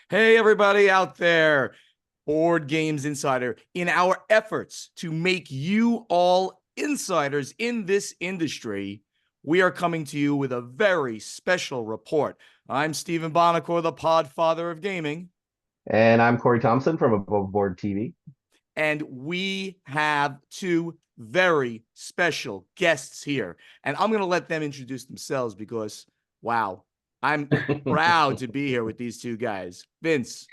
Hey, everybody out there, Board Games Insider. In our efforts to make you all insiders in this industry, we are coming to you with a very special report. I'm Stephen Bonacore, the Podfather of Gaming, And I'm Corey Thompson from Above Board TV. and we have two very special guests here. And I'm going to let them introduce themselves because, wow, I'm proud to be here with these two guys. Vince.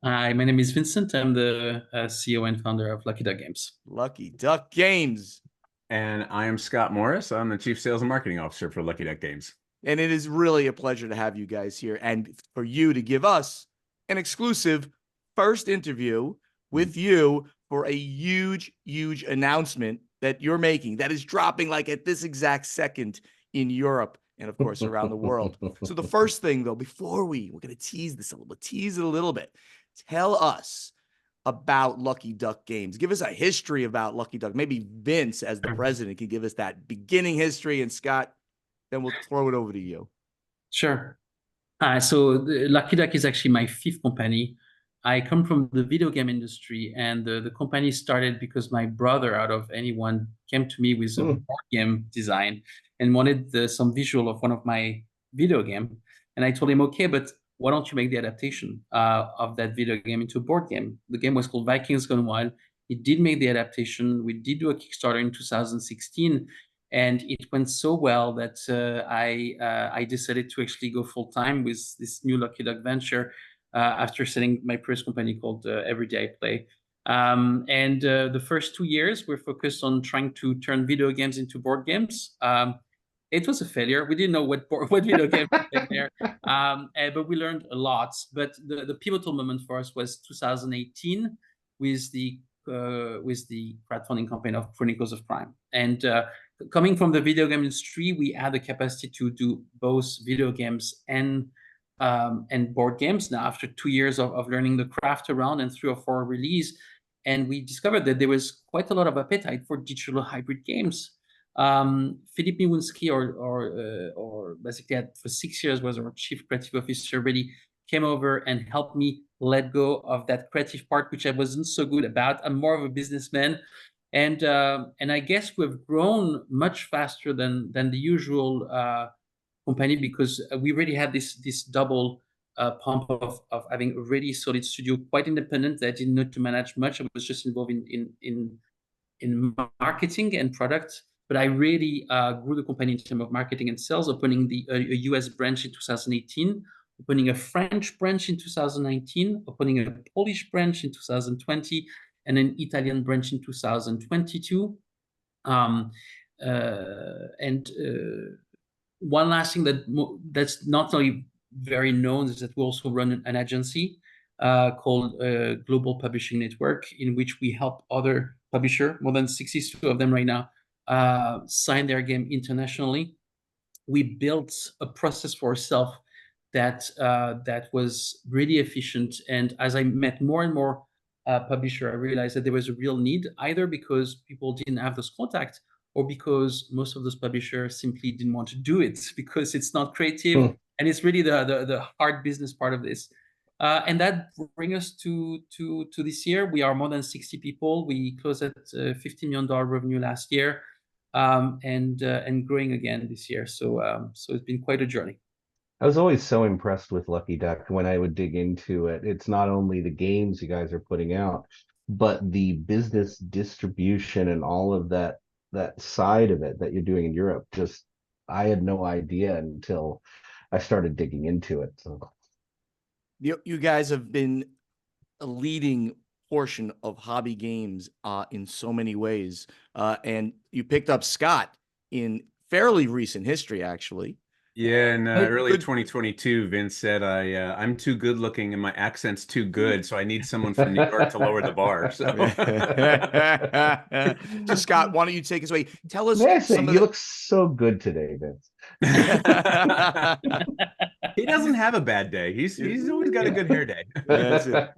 Hi, my name is Vincent. I'm the CEO and founder of Lucky Duck Games. Lucky Duck Games. And I am Scott Morris. I'm the Chief Sales and Marketing Officer for Lucky Duck Games. And it is really a pleasure to have you guys here and for you to give us an exclusive first interview with you for a huge, huge announcement that you're making that is dropping like at this exact second in Europe and, of course, around the world. So the first thing, though, before we're going to tease it a little bit. Tell us about Lucky Duck Games. Give us a history about Lucky Duck. Maybe Vince, as the president, can give us that beginning history. And Scott, then we'll throw it over to you. Sure. So Lucky Duck is actually my fifth company. I come from the video game industry, and the company started because my brother, out of anyone, came to me with a board game design and wanted some visual of one of my video game. And I told him, okay, but why don't you make the adaptation of that video game into a board game? The game was called Vikings Gone Wild. He did make the adaptation. We did do a Kickstarter in 2016, and it went so well that I decided to actually go full time with this new Lucky Duck venture after setting my previous company called Everyday I Play. The first 2 years, we're focused on trying to turn video games into board games. It was a failure. We didn't know what video game there, but we learned a lot. But the pivotal moment for us was 2018 with the crowdfunding campaign of Chronicles of Crime. And coming from the video game industry, we had the capacity to do both video games and board games. Now, after 2 years of learning the craft around and 3 or 4 release, and we discovered that there was quite a lot of appetite for digital hybrid games. Philippe Miwunski, or basically for 6 years was our chief creative officer, really came over and helped me let go of that creative part, which I wasn't so good about. I'm more of a businessman. And I guess we've grown much faster than the usual company because we really had this double pump of having a really solid studio, quite independent, that didn't need to manage much. I was just involved in marketing and product. But I really grew the company in terms of marketing and sales, opening a US branch in 2018, opening a French branch in 2019, opening a Polish branch in 2020, and an Italian branch in 2022. One last thing that's not really very known is that we also run an agency called Global Publishing Network, in which we help other publishers, more than 62 of them right now, sign their game internationally. We built a process for ourselves that was really efficient. And as I met more and more publishers, I realized that there was a real need, either because people didn't have those contacts or because most of those publishers simply didn't want to do it because it's not creative. And it's really the hard business part of this. And that brings us to this year. We are more than 60 people. We closed at $50 million revenue last year. And growing again this year. So it's been quite a journey. I was always so impressed with Lucky Duck when I would dig into it. It's not only the games you guys are putting out, but the business distribution and all of that side of it that you're doing in Europe. Just I had no idea until I started digging into it. So you guys have been a leading portion of hobby games in so many ways. And you picked up Scott in fairly recent history, actually. Yeah, in early 2022, Vince said I'm too good looking and my accent's too good, so I need someone from New York to lower the bar. So, so Scott, why don't you take us away? Tell us you look so good today, Vince. He doesn't have a bad day. He's always got a good hair day. That's it.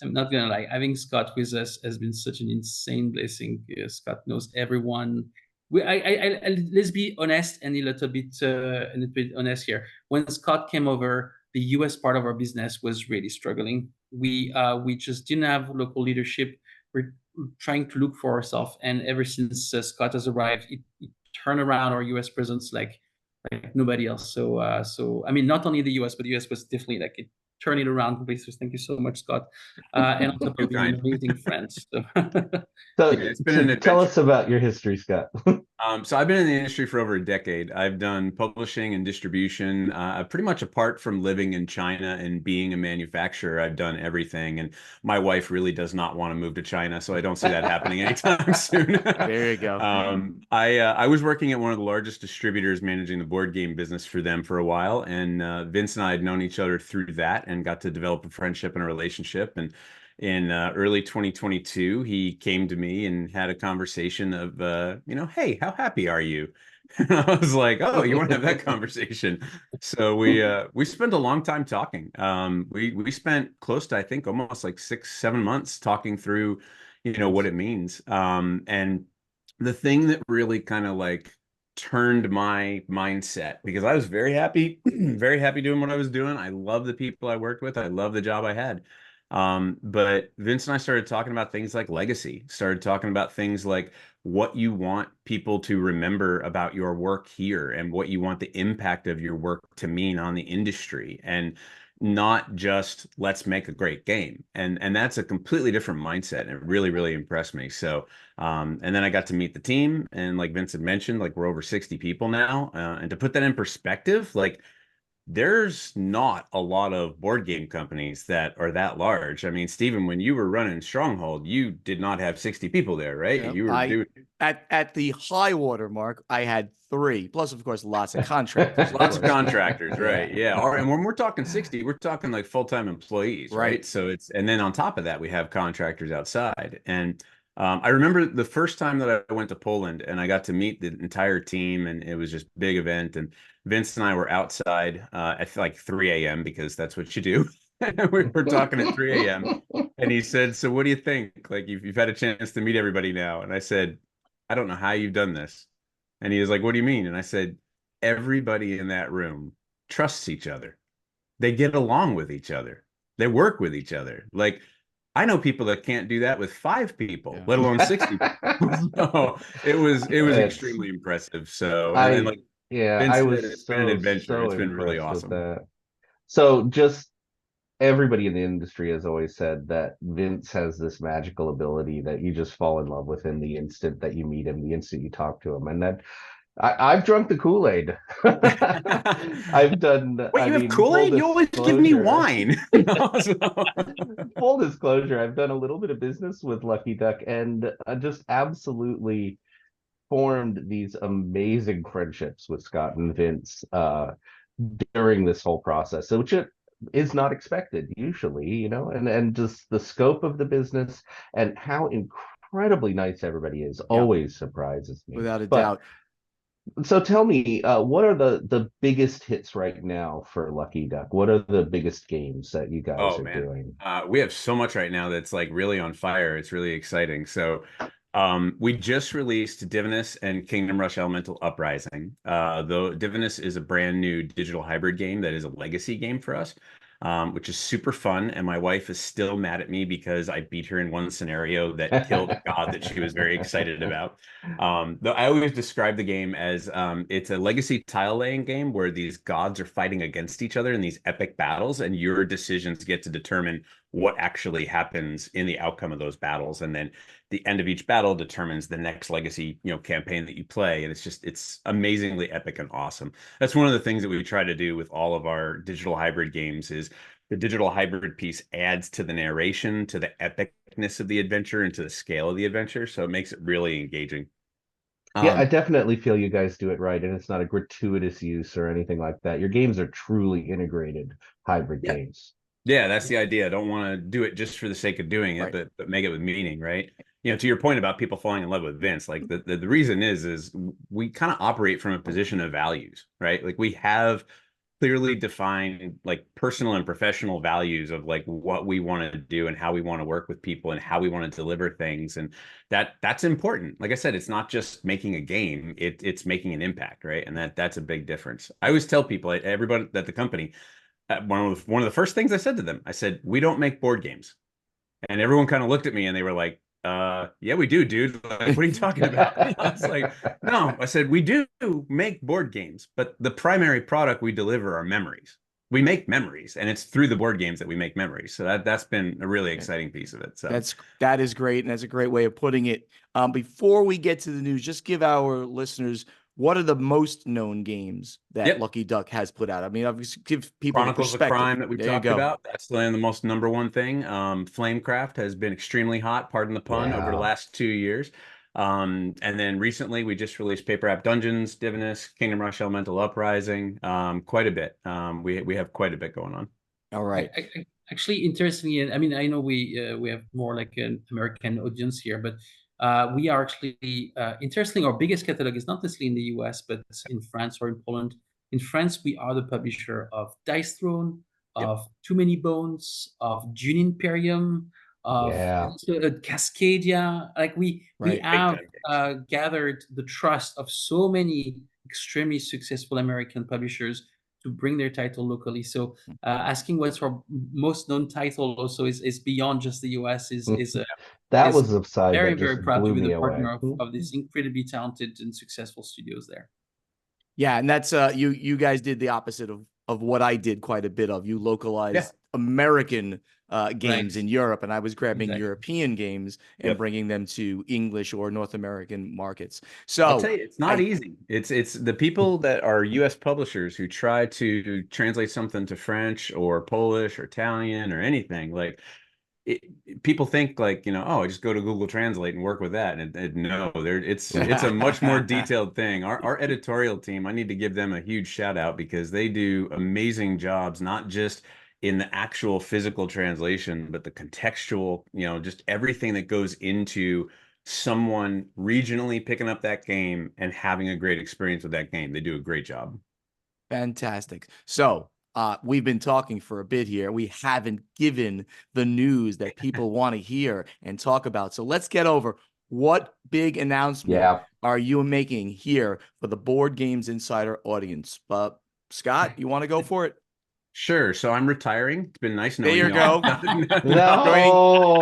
I'm not gonna lie. Having Scott with us has been such an insane blessing. Scott knows everyone. Let's be honest and a little bit honest here. When Scott came over, the US part of our business was really struggling. We just didn't have local leadership. We're trying to look for ourselves, and ever since Scott has arrived, it turned around our US presence like nobody else. So I mean, not only the US, but the US was definitely like it turned it around completely. So thank you so much, Scott. And on top Too of being an kind. amazing friend. So So, Yeah, it's been an tell adventure. us about your history, Scott. So I've been in the industry for over a decade. I've done publishing and distribution. Pretty much apart from living in China and being a manufacturer, I've done everything. And my wife really does not want to move to China, so I don't see that happening anytime soon. There you go. I was working at one of the largest distributors, managing the board game business for them for a while. And Vince and I had known each other through that and got to develop a friendship and a relationship. And in early 2022, he came to me and had a conversation of, hey, how happy are you? And I was like, oh, you want to have that conversation? So we spent a long time talking. We spent close to, I think, almost like 6-7 months talking through, what it means. And the thing that really kind of like turned my mindset, because I was very happy, very happy doing what I was doing. I love the people I worked with. I love the job I had. But Vince and I started talking about things like legacy, started talking about things like what you want people to remember about your work here and what you want the impact of your work to mean on the industry, and not just let's make a great game. And that's a completely different mindset. And it really, really impressed me. So, and then I got to meet the team, and like Vince had mentioned, like we're over 60 people now. And to put that in perspective, like there's not a lot of board game companies that are that large. I mean, Stephen, when you were running Stronghold, you did not have 60 people there, right? Yep. You were doing At the high water mark, I had 3, plus of course lots of contractors. lots of contractors, right? Yeah. All right. And when we're talking 60, we're talking like full-time employees, right? Right. So and then on top of that, we have contractors outside. And I remember the first time that I went to Poland and I got to meet the entire team, and it was just a big event. And Vince and I were outside at like 3 a.m. because that's what you do. We were talking at 3 a.m. And he said, so what do you think? Like you've had a chance to meet everybody now. And I said, I don't know how you've done this. And he was like, what do you mean? And I said, everybody in that room trusts each other. They get along with each other. They work with each other. Like I know people that can't do that with 5 people, Yeah. let alone 60 people. So it was It's- extremely impressive. So and then like yeah, Vince I said, was it's been an adventure. so It's been really impressed with awesome. that. So just everybody in the industry has always said that Vince has this magical ability that you just fall in love with him the instant that you meet him, the instant you talk to him. And that I've drunk the Kool-Aid. I've done, Wait, I you have mean, full Kool-Aid? You always give me disclosure. wine. Full disclosure, I've done a little bit of business with Lucky Duck, and just absolutely formed these amazing friendships with Scott and Vince during this whole process, so which it is not expected usually, and just the scope of the business and how incredibly nice everybody is Yeah. always surprises me. Without a But doubt. so tell me, what are the biggest hits right now for Lucky Duck? What are the biggest games that you guys Oh are man, doing? we have so much right now that's like really on fire. It's really exciting. So, we just released Divinus and Kingdom Rush Elemental Uprising. Though Divinus is a brand new digital hybrid game that is a legacy game for us, which is super fun. And my wife is still mad at me because I beat her in one scenario that killed a god that she was very excited about. Though I always describe the game as it's a legacy tile laying game where these gods are fighting against each other in these epic battles, and your decisions get to determine what actually happens in the outcome of those battles. And then the end of each battle determines the next legacy, campaign that you play. And it's amazingly epic and awesome. That's one of the things that we try to do with all of our digital hybrid games is the digital hybrid piece adds to the narration, to the epicness of the adventure, and to the scale of the adventure. So it makes it really engaging. Yeah, I definitely feel you guys do it right, and it's not a gratuitous use or anything like that. Your games are truly integrated hybrid Yeah. games. Yeah, that's the idea. I don't want to do it just for the sake of doing it, Right. but make it with meaning, right? To your point about people falling in love with Vince, like the reason is we kind of operate from a position of values, right? Like we have clearly defined like personal and professional values of like what we want to do and how we want to work with people and how we want to deliver things. And that's important. Like I said, it's not just making a game, it's making an impact, right? And that's a big difference. I always tell people, everybody at the company, one of the first things I said to them, I said, we don't make board games. And everyone kind of looked at me and they were like, yeah, we do, dude. Like, what are you talking about? I was like, no, I said, we do make board games, but the primary product we deliver are memories. We make memories, and it's through the board games that we make memories. So that's been a really exciting piece of it. So that is great, and that's a great way of putting it. Before we get to the news, just give our listeners what are the most known games that Lucky Duck has put out. I mean, obviously, give people Chronicles of perspective. Crime that we talked about. That's the most number one thing. Flamecraft has been extremely hot, pardon the pun, over the last 2 years. And then recently we just released Paper App Dungeons, Divinus, Kingdom Rush Elemental Uprising, quite a bit. We have quite a bit going on. All right. Actually, interestingly, I mean, I know we have more like an American audience here, but we are actually interestingly, our biggest catalog is not necessarily in the US, but in France or in Poland. In France, we are the publisher of Dice Throne, of Too Many Bones, of Dune Imperium, of Cascadia. Like we have gathered the trust of so many extremely successful American publishers to bring their title locally. So asking what's our most known title also is beyond just the US. That was the side very, that just very proud blew to be me the away. partner of these incredibly talented and successful studios there. Yeah, and that's you guys did the opposite of what I did quite a bit of. You localized American games in Europe, and I was grabbing European games and bringing them to English or North American markets. So I'll tell you, it's not easy. It's the people that are U.S. publishers who try to translate something to French or Polish or Italian or anything. Like people think like, oh, I just go to Google Translate and work with that. And no, it's a much more detailed thing. Our editorial team, I need to give them a huge shout out because they do amazing jobs, not just in the actual physical translation, but the contextual, just everything that goes into someone regionally picking up that game and having a great experience with that game. They do a great job. Fantastic. So we've been talking for a bit here. We haven't given the news that people want to hear and talk about. So let's get over. What big announcement are you making here for the Board Games Insider audience? Scott, you want to go for it? Sure. So I'm retiring. It's been nice knowing you. There you go.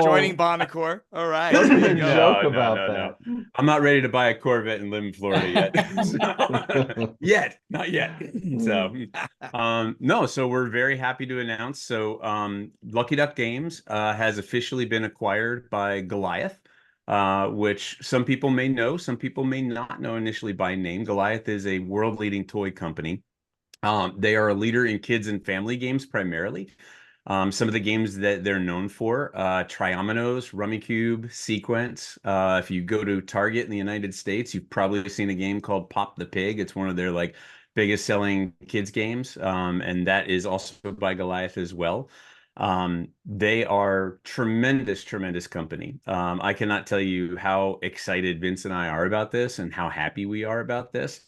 Joining Bonacore. All right. Don't even joke about that. No. I'm not ready to buy a Corvette and live in Florida yet. Not yet. So, no. So we're very happy to announce. So, Lucky Duck Games has officially been acquired by Goliath. Which some people may know, some people may not know initially by name. Goliath is a world-leading toy company. They are a leader in kids and family games primarily. Some of the games that they're known for, Triominoes, Rummikub, Sequence. If you go to Target in the United States, you've probably seen a game called Pop the Pig. It's one of their biggest selling kids games. And that is also by Goliath as well. They are tremendous company. I cannot tell you how excited Vince and I are about this and how happy we are about this.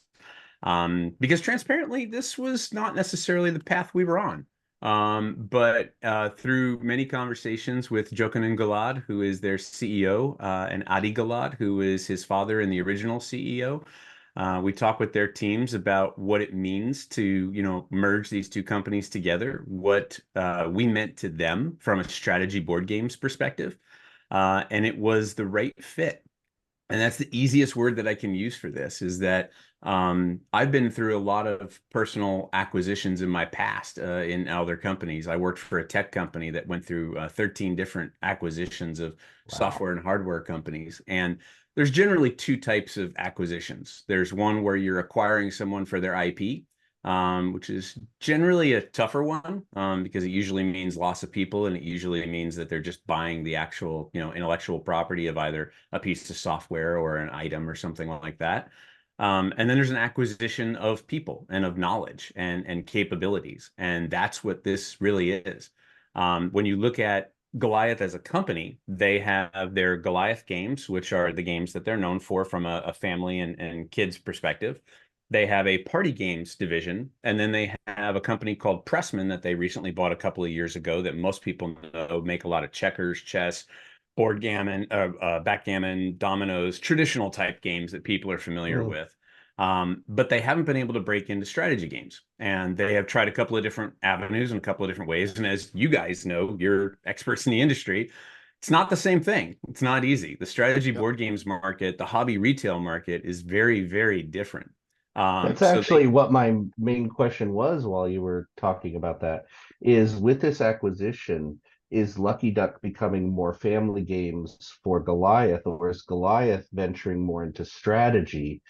Because transparently, this was not necessarily the path we were on. But through many conversations with Jochen Galad, who is their CEO, and Adi Galad, who is his father and the original CEO, we talked with their teams about what it means to, merge these two companies together, what we meant to them from a strategy board games perspective. And it was the right fit. And that's the easiest word that I can use for this is that I've been through a lot of personal acquisitions in my past in other companies. I worked for a tech company that went through 13 different acquisitions of software and hardware companies. And there's generally two types of acquisitions. There's one where you're acquiring someone for their IP, which is generally a tougher one because it usually means loss of people, and it usually means that they're just buying the actual, intellectual property of either a piece of software or an item or something like that. And then there's an acquisition of people and of knowledge and capabilities, and that's what this really is. When you look at Goliath as a company, they have their Goliath Games, which are the games that they're known for from a family and kids perspective. They have a party games division, and then they have a company called Pressman that they recently bought a couple of years ago that most people know make a lot of checkers, chess, backgammon, dominoes, traditional type games that people are familiar with. But they haven't been able to break into strategy games. And they have tried a couple of different avenues and a couple of different ways. And as you guys know, you're experts in the industry, it's not the same thing. It's not easy. The strategy Yep. board games market, the hobby retail market is very, very different. That's So actually what my main question was while you were talking about that, is with this acquisition, is Lucky Duck becoming more family games for Goliath, or is Goliath venturing more into strategy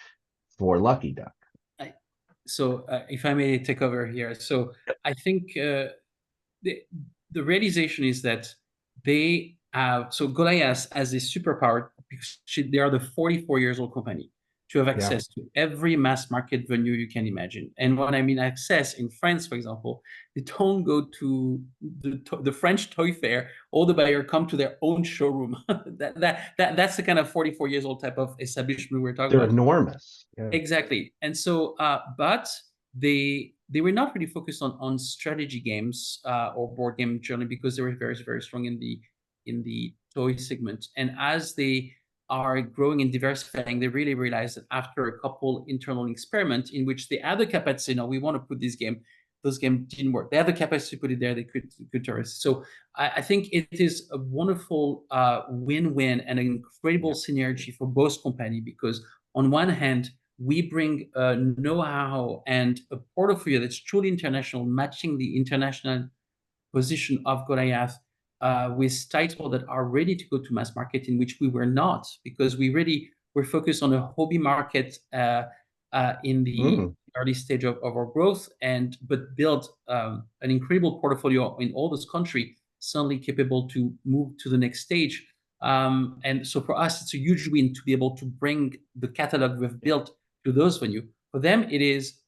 for Lucky Duck? If I may take over here. So I think the realization is that they have, so Goliath as a superpower, because they are the 44 years old company to have access to every mass market venue you can imagine. And when I mean access, in France, for example, they don't go to the French toy fair. All the buyer come to their own showroom. That's the kind of 44 years old type of establishment we're talking They're about. enormous. Yeah. Exactly. And so, but they were not really focused on strategy games or board game generally, because they were very, very strong in the toy segment. And as they are growing and diversifying, they really realized that after a couple internal experiments in which they had the capacity, we want to put this game, those games didn't work. They had the capacity to put it there, they could tourist. So I think it is a wonderful win-win and an incredible synergy for both companies, because on one hand, we bring know-how and a portfolio that's truly international, matching the international position of Goliath with titles that are ready to go to mass market, in which we were not, because we really were focused on a hobby market in the early stage of our growth, but built an incredible portfolio in all those countries, suddenly capable to move to the next stage. And so for us, it's a huge win to be able to bring the catalog we've built to those venues. For them, it is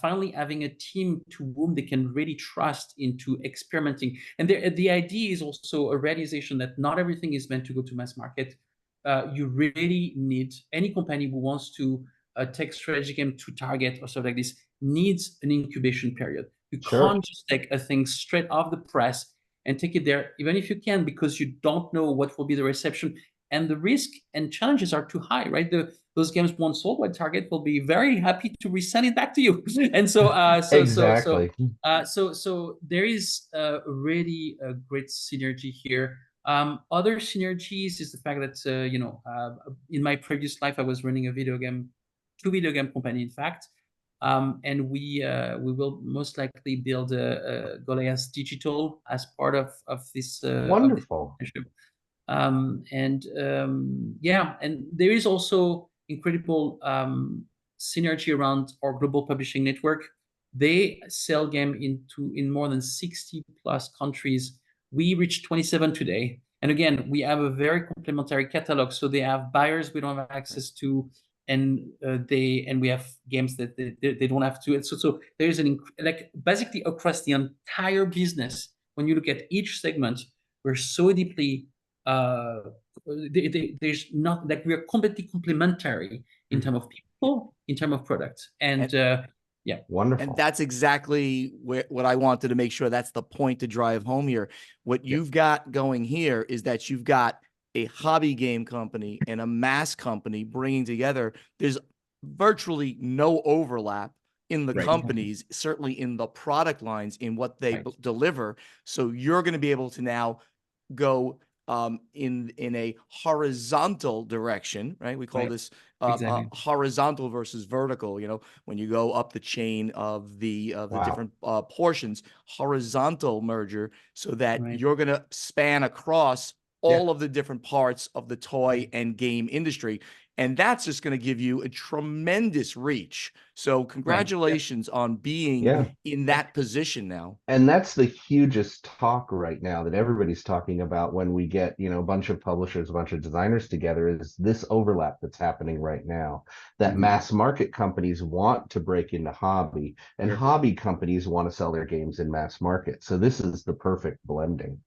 finally having a team to whom they can really trust into experimenting. And the idea is also a realization that not everything is meant to go to mass market. You really need, any company who wants to take strategy game to target or stuff like this needs an incubation period. You can't just take a thing straight off the press and take it there, even if you can, because you don't know what will be the reception. And the risk and challenges are too high, right? Those games once sold by Target will be very happy to resell it back to you. And so, Exactly. so there is really a great synergy here. Other synergies is the fact that in my previous life I was running two video game company, in fact, and we will most likely build a Goliath Digital as part of this. Wonderful. Of this and there is also incredible synergy around our global publishing network. They sell game in more than 60 plus countries. We reach 27 today. And again, we have a very complementary catalog. So they have buyers we don't have access to, and we have games that they don't have to. And so there's basically across the entire business, when you look at each segment, we're so deeply there's not, like, we are completely complementary in terms of people, in terms of products, and wonderful. And that's exactly what I wanted to make sure. That's the point to drive home here. What you've got going here is that you've got a hobby game company and a mass company bringing together. There's virtually no overlap in the companies, certainly in the product lines, in what they deliver. So you're going to be able to now go in a horizontal direction, right? We call this horizontal versus vertical. When you go up the chain of the different portions, horizontal merger, so that you're going to span across all of the different parts of the toy and game industry. And that's just going to give you a tremendous reach. So congratulations on being in that position now. And that's the hugest talk right now that everybody's talking about when we get, a bunch of publishers, a bunch of designers together, is this overlap that's happening right now. That mass market companies want to break into hobby, and hobby companies want to sell their games in mass market. So this is the perfect blending.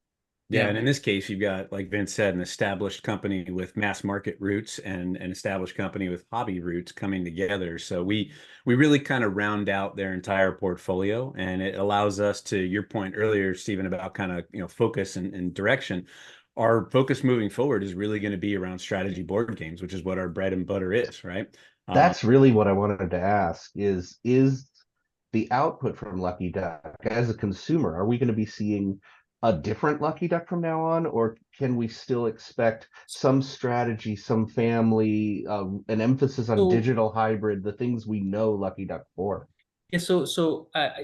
Yeah, and in this case, you've got, like Vince said, an established company with mass market roots and an established company with hobby roots coming together. So we really kind of round out their entire portfolio, and it allows us, to your point earlier, Stephen, about kind of focus and direction. Our focus moving forward is really going to be around strategy board games, which is what our bread and butter is, right? That's really what I wanted to ask is the output from Lucky Duck as a consumer, are we going to be seeing a different Lucky Duck from now on, or can we still expect some strategy, some family, an emphasis on So digital hybrid, the things we know Lucky Duck for? yeah,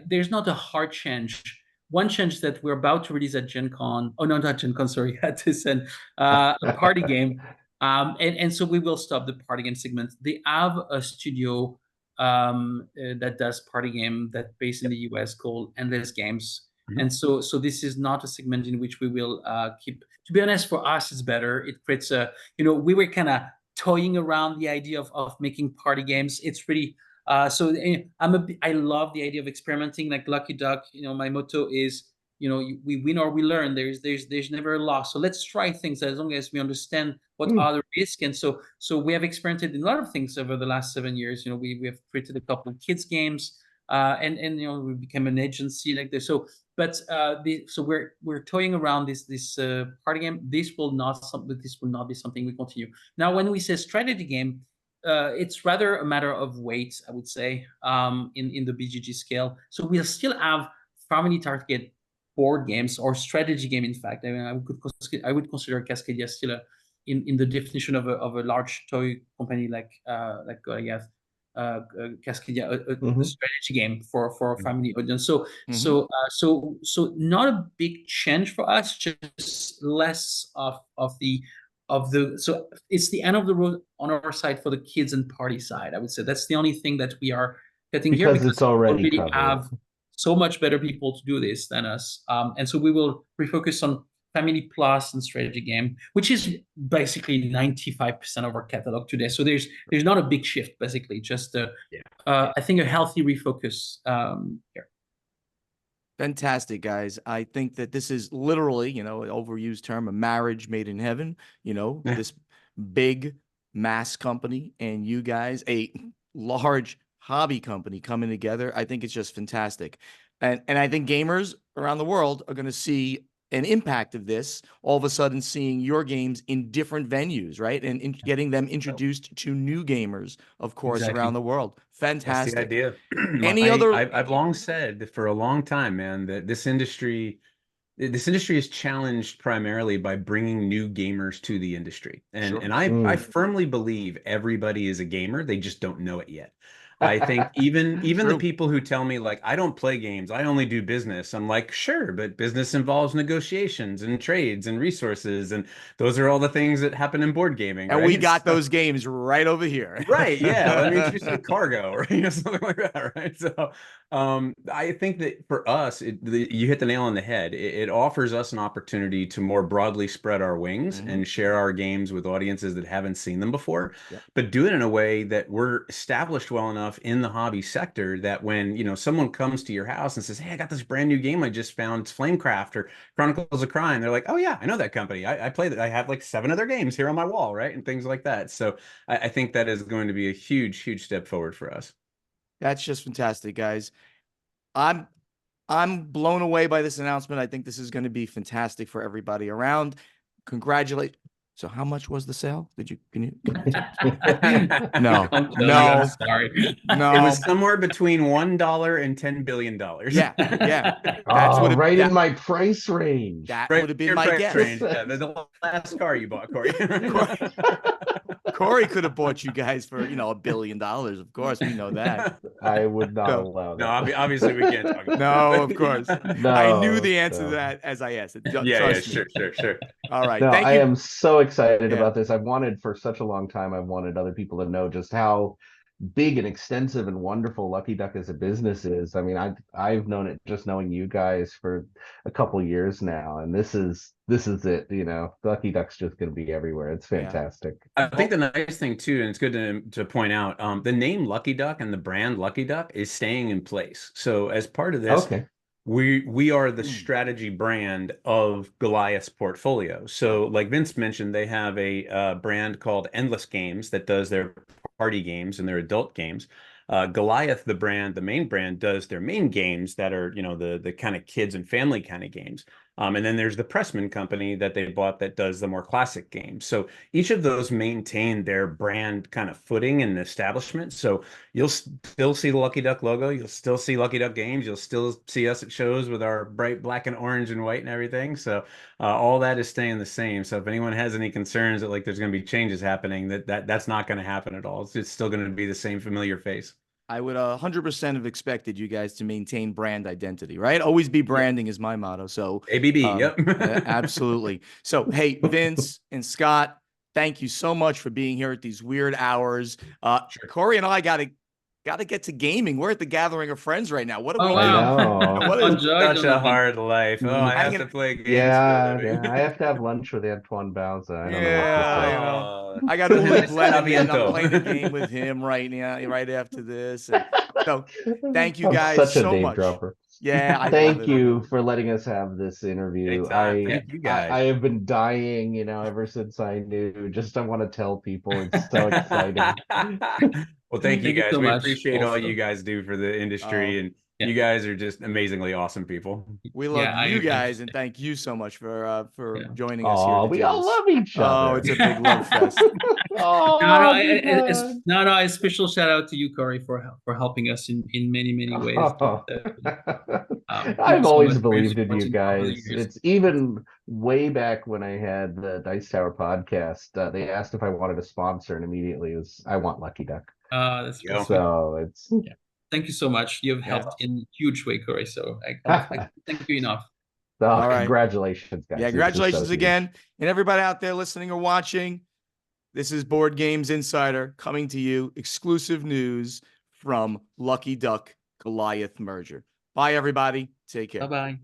there's not a hard change. One change that we're about to release at Gen Con, oh no, not Gen Con, sorry, at this and a party game. And so we will stop the party game segment. They have a studio that does party game that based in the US called Endless Games. Mhm. And so this is not a segment in which we will keep. To be honest, for us, it's better. It creates a, we were kind of toying around the idea of making party games. It's really I love the idea of experimenting like Lucky Duck. My motto is, we win or we learn. There's never a loss. So let's try things as long as we understand what are the risks. And so we have experimented in a lot of things over the last 7 years. We have created a couple of kids games, and we became an agency like this. So we're toying around this party game. This will not be something we continue. Now, when we say strategy game, it's rather a matter of weight, I would say, in the BGG scale. So we'll still have family target board games or strategy game. In fact, I mean, I would consider Cascadia still in the definition of a large toy company like Goliath. Cascadia, a strategy game for a family audience. So not a big change for us, just less so it's the end of the road on our side for the kids and party side. I would say that's the only thing that we are cutting here, Because because it's already we really covered. have so much better people to do this than us. And so we will refocus on family plus and strategy game, which is basically 95% of our catalog today. So there's not a big shift, basically, just I think a healthy refocus here. Fantastic, guys. I think that this is literally, an overused term, a marriage made in heaven, this big mass company and you guys, a large hobby company coming together. I think it's just fantastic. And I think gamers around the world are going to see an impact of this, all of a sudden seeing your games in different venues, right? And getting them introduced to new gamers, of course, Exactly. around the world. Fantastic. That's the idea. Any other? I've long said for a long time, man, that this industry is challenged primarily by bringing new gamers to the industry. And Sure. I firmly believe everybody is a gamer. They just don't know it yet. I think even True. the people who tell me like, I don't play games, I only do business. I'm like, sure, but business involves negotiations and trades and resources. And those are all the things that happen in board gaming. And right? we got those games right over here. Right. Yeah. Let me introduce you to cargo or something like that. Right. So I think that for us, you hit the nail on the head. It offers us an opportunity to more broadly spread our wings and share our games with audiences that haven't seen them before, but do it in a way that we're established well enough in the hobby sector that when, someone comes to your house and says, hey, I got this brand new game I just found, it's Flamecraft or Chronicles of Crime. They're like, oh yeah, I know that company. I play that. I have like 7 of their games here on my wall. Right. And things like that. So I think that is going to be a huge, huge step forward for us. That's just fantastic, guys. I'm blown away by this announcement. I think this is going to be fantastic for everybody around. Congratulations. So how much was the sale? Can you? No. Sorry. No. It was somewhere between $1 and $10 billion. Yeah. That's right in my price range. That Right would have been your my price guess. range. Yeah, the last car you bought, Corey. Corey could have bought you guys for, $1 billion. Of course, we know that. I would not No. allow that. No, obviously we can't talk about No, that. of course. No, I knew the answer no. to that as I asked it. Yeah, Trust me. sure. All right. No, Thank I you. am so excited Yeah. about this. I've wanted for such a long time. I've wanted other people to know just how big and extensive and wonderful Lucky Duck as a business is. I mean, I've known it just knowing you guys for a couple years now, and this is it. Lucky Duck's just going to be everywhere. It's fantastic. I think the nice thing too, and it's good to point out, the name Lucky Duck and the brand Lucky Duck is staying in place. So as part of this, Okay. we are the strategy brand of Goliath's portfolio. So like Vince mentioned, they have a brand called Endless Games that does their party games and their adult games. Goliath, the main brand, does their main games that are, the kind of kids and family kind of games. And then there's the Pressman company that they bought that does the more classic games. So each of those maintain their brand kind of footing and establishment. So you'll still see the Lucky Duck logo. You'll still see Lucky Duck Games. You'll still see us at shows with our bright black and orange and white and everything. So all that is staying the same. So if anyone has any concerns that like there's going to be changes happening, that's not going to happen at all. It's still going to be the same familiar face. I would 100% have expected you guys to maintain brand identity, right? Always be branding is my motto. So ABB, yep. absolutely. So, hey, Vince and Scott, thank you so much for being here at these weird hours. Sure. Corey and I got to get to gaming. We're at the gathering of friends right now. What do Oh, we do? wow. What is Enjoy, Such a Jonathan. hard life. Oh, I have Hanging- to play games for a Yeah, living. yeah. I have to have lunch with Antoine Bauza. I don't know what to Yeah, say. you know. Oh. I got Uli Glenn in. I'm Sabiento. playing a game with him right now, right after this. And so thank you I'm guys such a so name much. dropper. Yeah, I Thank love it. you for letting us have this interview. Anytime. Thank you guys. I have been dying, you know, ever since I knew. Just I want to tell people it's so exciting. Well, thank you Thank you guys. so We much appreciate all also. you guys do for the industry, and Yeah. you guys are just amazingly awesome people. We love Yeah, you I guys, and thank you so much for Yeah. joining us here. Oh, to we do all this. love each other. Oh, it's a big love fest. Oh, A special shout out to you, Corey, for helping us in many ways. Thank you I've so always much for your believed in support you in all the guys. years. It's even way back when I had the Dice Tower podcast. They asked if I wanted a sponsor, and immediately it was, I want Lucky Duck. That's Yo. sweet. So it's Yeah. Thank you so much. You have helped in a huge way, Corey. So I can't thank you enough. oh, All right. congratulations, guys. Yeah, This is so congratulations huge. again, and everybody out there listening or watching. This is Board Games Insider coming to you, exclusive news from Lucky Duck Goliath merger. Bye, everybody. Take care. Bye bye.